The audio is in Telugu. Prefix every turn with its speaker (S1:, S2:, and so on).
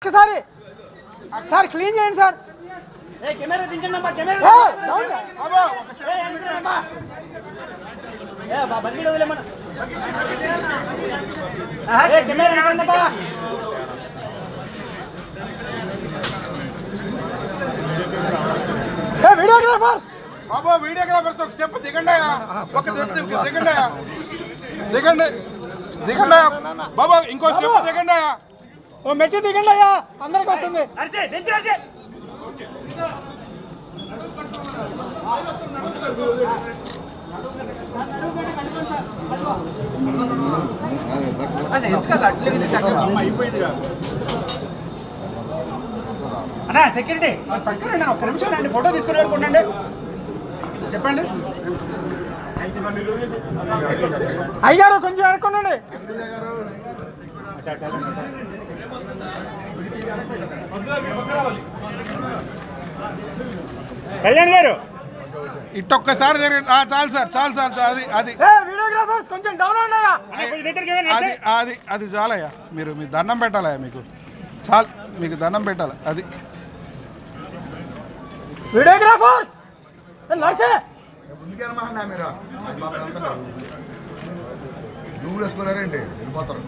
S1: ఒకసారి సార్ క్లీన్ చేయండి సార్.
S2: కెమెరా దించండి అమ్మా, కెమెరా బండి వదిలేమన్నా కెమెరా
S1: వీడియోగ్రాఫర్
S3: బాబు వీడియోగ్రాఫర్స్ ఒక స్టెప్ దిగండి, ఒక స్టెప్ దిగండి, దిగండి దిగండి బాబా, ఇంకో స్టెప్ దిగండి,
S1: ఓ మెట్టి దిగండి అయ్యా, అందరికి వస్తుంది.
S2: అన్నా సెక్యూరిటీ పక్కన ఒక్క నిమిషం రండి, ఫోటో తీసుకుని వెళ్ళుకోండి. చెప్పండి
S1: అయ్యారు, కొంచెం అనుకోండి.
S2: కళ్యాణ్ గారు
S3: ఇట్టొక్కసారి చాలు సార్, చాలు చాలు అది అది
S1: వీడియోగ్రాఫర్స్ కొంచెం డౌన్ ఉన్నాయా?
S3: అది అది అది చాలయ్యా, మీరు మీ దండం పెట్టాలయ్యా, మీకు చాలు, మీకు దండం పెట్టాలి. అది
S1: వీడియోగ్రాఫర్స్ నర్సే
S4: మీరు నువ్వు వేసుకున్నారేంటి వెళ్ళిపోతారు.